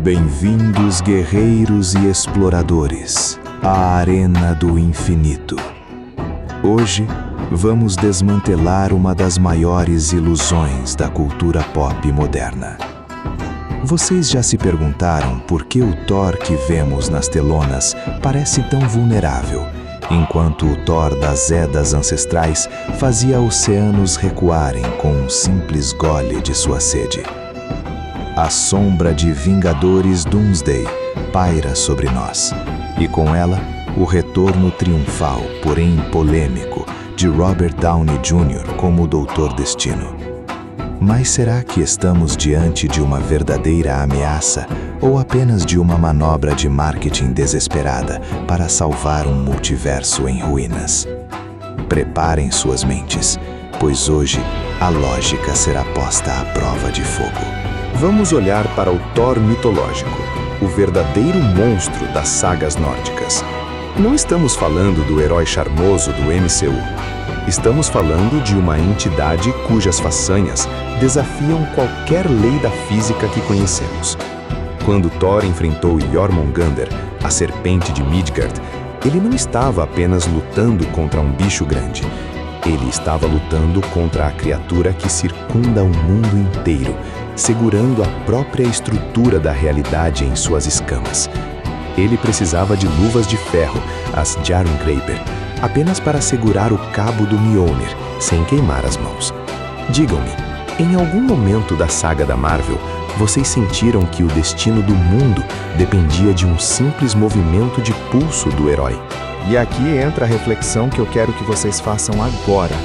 Bem-vindos, guerreiros e exploradores, à Arena do Infinito. Hoje, vamos desmantelar uma das maiores ilusões da cultura pop moderna. Vocês já se perguntaram por que o Thor que vemos nas telonas parece tão vulnerável, enquanto o Thor das Edas ancestrais fazia oceanos recuarem com um simples gole de sua sede? A sombra de Vingadores Doomsday paira sobre nós, e com ela, o retorno triunfal, porém polêmico, de Robert Downey Jr. como o Doutor Destino. Mas será que estamos diante de uma verdadeira ameaça ou apenas de uma manobra de marketing desesperada para salvar um multiverso em ruínas? Preparem suas mentes, pois hoje a lógica será posta à prova de fogo. Vamos olhar para o Thor mitológico, o verdadeiro monstro das sagas nórdicas. Não estamos falando do herói charmoso do MCU. Estamos falando de uma entidade cujas façanhas desafiam qualquer lei da física que conhecemos. Quando Thor enfrentou Jormungandr, a serpente de Midgard, ele não estava apenas lutando contra um bicho grande. Ele estava lutando contra a criatura que circunda o mundo inteiro, segurando a própria estrutura da realidade em suas escamas. Ele precisava de luvas de ferro, as Jarngraber, apenas para segurar o cabo do Mjolnir, sem queimar as mãos. Digam-me, em algum momento da saga da Marvel, vocês sentiram que o destino do mundo dependia de um simples movimento de pulso do herói? E aqui entra a reflexão que eu quero que vocês façam agora.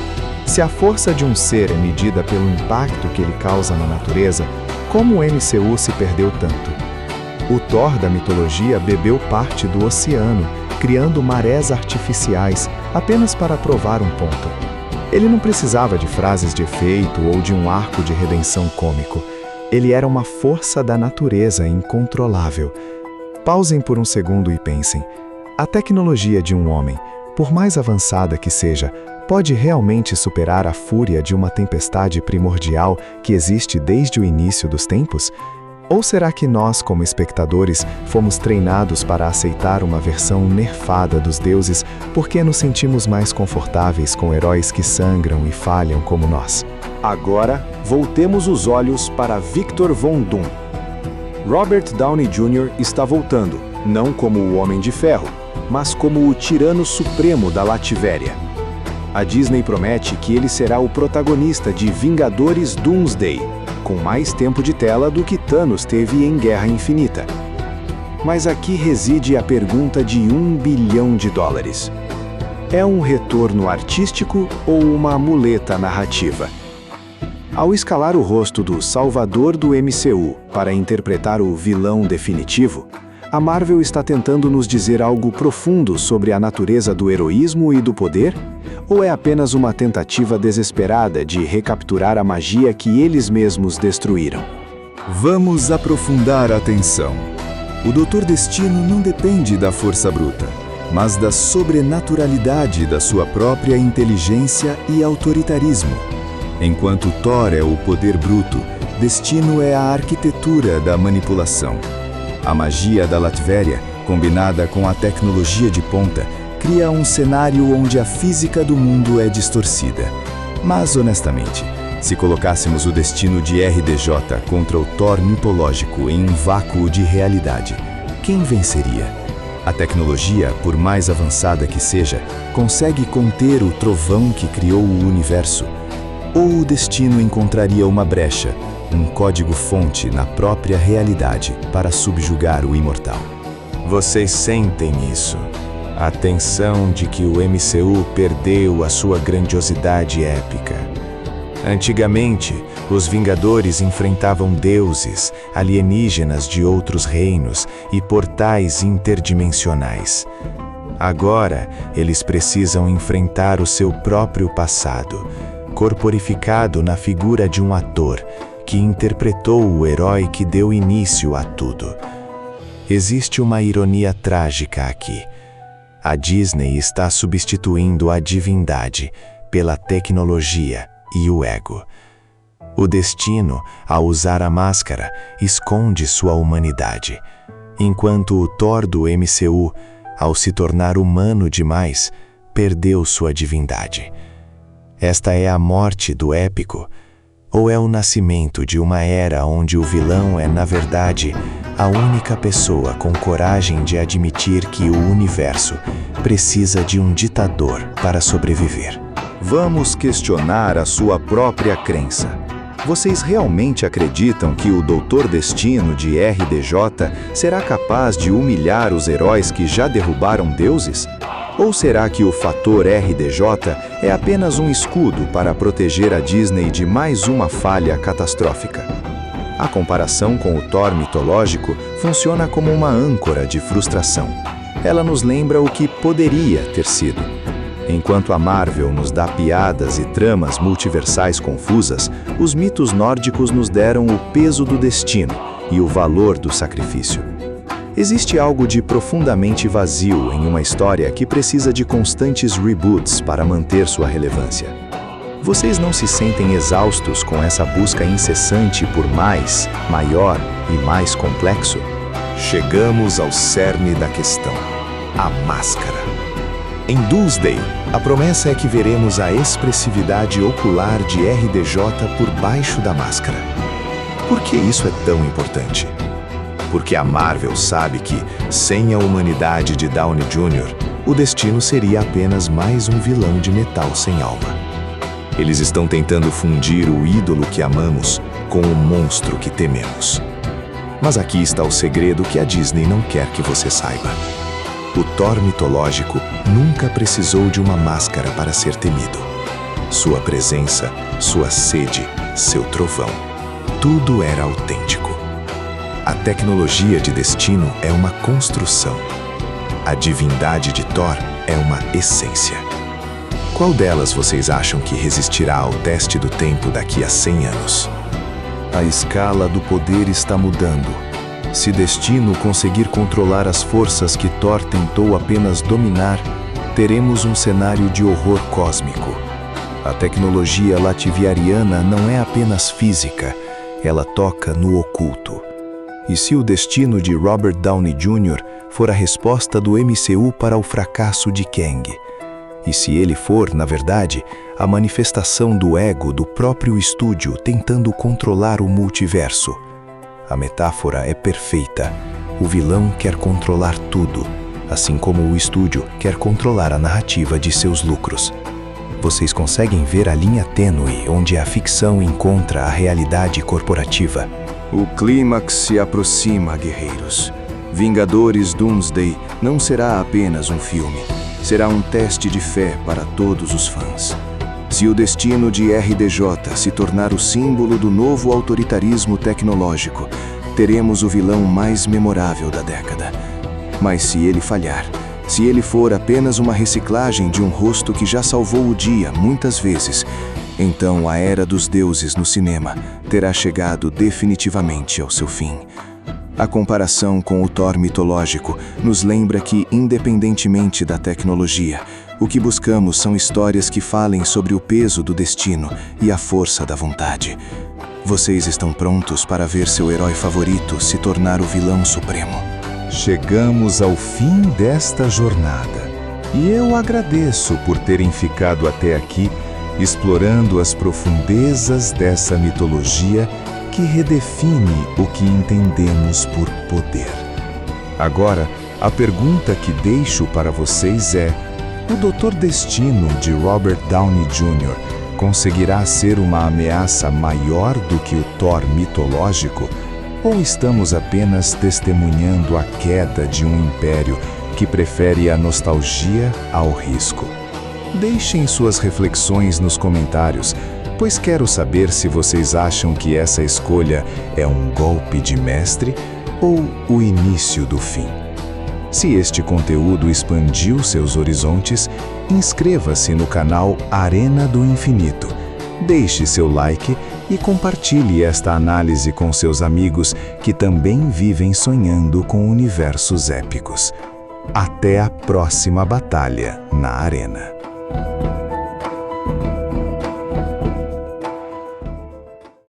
Se a força de um ser é medida pelo impacto que ele causa na natureza, como o MCU se perdeu tanto? O Thor da mitologia bebeu parte do oceano, criando marés artificiais apenas para provar um ponto. Ele não precisava de frases de efeito ou de um arco de redenção cômico. Ele era uma força da natureza incontrolável. Pausem por um segundo e pensem. A tecnologia de um homem, por mais avançada que seja, pode realmente superar a fúria de uma tempestade primordial que existe desde o início dos tempos? Ou será que nós, como espectadores, fomos treinados para aceitar uma versão nerfada dos deuses porque nos sentimos mais confortáveis com heróis que sangram e falham como nós? Agora, voltemos os olhos para Victor Von Doom. Robert Downey Jr. está voltando, não como o Homem de Ferro, mas como o tirano supremo da Latvéria. A Disney promete que ele será o protagonista de Vingadores Doomsday, com mais tempo de tela do que Thanos teve em Guerra Infinita. Mas aqui reside a pergunta de $1 bilhão. É um retorno artístico ou uma muleta narrativa? Ao escalar o rosto do Salvador do MCU para interpretar o vilão definitivo, a Marvel está tentando nos dizer algo profundo sobre a natureza do heroísmo e do poder? Ou é apenas uma tentativa desesperada de recapturar a magia que eles mesmos destruíram? Vamos aprofundar a tensão. O Doutor Destino não depende da força bruta, mas da sobrenaturalidade da sua própria inteligência e autoritarismo. Enquanto Thor é o poder bruto, Destino é a arquitetura da manipulação. A magia da Latvéria, combinada com a tecnologia de ponta, cria um cenário onde a física do mundo é distorcida. Mas, honestamente, se colocássemos o destino de RDJ contra o Thor mitológico em um vácuo de realidade, quem venceria? A tecnologia, por mais avançada que seja, consegue conter o trovão que criou o universo? Ou o destino encontraria uma brecha, um código-fonte na própria realidade para subjugar o imortal? Vocês sentem isso? A tensão de que o MCU perdeu a sua grandiosidade épica. Antigamente, os Vingadores enfrentavam deuses, alienígenas de outros reinos e portais interdimensionais. Agora, eles precisam enfrentar o seu próprio passado, corporificado na figura de um ator que interpretou o herói que deu início a tudo. Existe uma ironia trágica aqui. A Disney está substituindo a divindade pela tecnologia e o ego. O destino, ao usar a máscara, esconde sua humanidade, enquanto o Thor do MCU, ao se tornar humano demais, perdeu sua divindade. Esta é a morte do épico, ou é o nascimento de uma era onde o vilão é, na verdade, a única pessoa com coragem de admitir que o universo precisa de um ditador para sobreviver? Vamos questionar a sua própria crença. Vocês realmente acreditam que o Doutor Destino de RDJ será capaz de humilhar os heróis que já derrubaram deuses? Ou será que o fator RDJ é apenas um escudo para proteger a Disney de mais uma falha catastrófica? A comparação com o Thor mitológico funciona como uma âncora de frustração. Ela nos lembra o que poderia ter sido. Enquanto a Marvel nos dá piadas e tramas multiversais confusas, os mitos nórdicos nos deram o peso do destino e o valor do sacrifício. Existe algo de profundamente vazio em uma história que precisa de constantes reboots para manter sua relevância. Vocês não se sentem exaustos com essa busca incessante por mais, maior e mais complexo? Chegamos ao cerne da questão: a máscara. Em Doomsday, a promessa é que veremos a expressividade ocular de RDJ por baixo da máscara. Por que isso é tão importante? Porque a Marvel sabe que, sem a humanidade de Downey Jr., o destino seria apenas mais um vilão de metal sem alma. Eles estão tentando fundir o ídolo que amamos com o monstro que tememos. Mas aqui está o segredo que a Disney não quer que você saiba. O Thor mitológico nunca precisou de uma máscara para ser temido. Sua presença, sua sede, seu trovão, tudo era autêntico. A tecnologia de destino é uma construção. A divindade de Thor é uma essência. Qual delas vocês acham que resistirá ao teste do tempo daqui a 100 anos? A escala do poder está mudando. Se Destino conseguir controlar as forças que Thor tentou apenas dominar, teremos um cenário de horror cósmico. A tecnologia lativiariana não é apenas física, ela toca no oculto. E se o destino de Robert Downey Jr. for a resposta do MCU para o fracasso de Kang? E se ele for, na verdade, a manifestação do ego do próprio estúdio tentando controlar o multiverso? A metáfora é perfeita. O vilão quer controlar tudo, assim como o estúdio quer controlar a narrativa de seus lucros. Vocês conseguem ver a linha tênue onde a ficção encontra a realidade corporativa? O clímax se aproxima, guerreiros. Vingadores Doomsday não será apenas um filme. Será um teste de fé para todos os fãs. Se o destino de RDJ se tornar o símbolo do novo autoritarismo tecnológico, teremos o vilão mais memorável da década. Mas se ele falhar, se ele for apenas uma reciclagem de um rosto que já salvou o dia muitas vezes, então a era dos deuses no cinema terá chegado definitivamente ao seu fim. A comparação com o Thor mitológico nos lembra que, independentemente da tecnologia, o que buscamos são histórias que falem sobre o peso do destino e a força da vontade. Vocês estão prontos para ver seu herói favorito se tornar o vilão supremo? Chegamos ao fim desta jornada. E eu agradeço por terem ficado até aqui, explorando as profundezas dessa mitologia que redefine o que entendemos por poder. Agora, a pergunta que deixo para vocês é: o Doutor Destino de Robert Downey Jr. conseguirá ser uma ameaça maior do que o Thor mitológico? Ou estamos apenas testemunhando a queda de um império que prefere a nostalgia ao risco? Deixem suas reflexões nos comentários, pois quero saber se vocês acham que essa escolha é um golpe de mestre ou o início do fim. Se este conteúdo expandiu seus horizontes, inscreva-se no canal Arena do Infinito, deixe seu like e compartilhe esta análise com seus amigos que também vivem sonhando com universos épicos. Até a próxima batalha na Arena.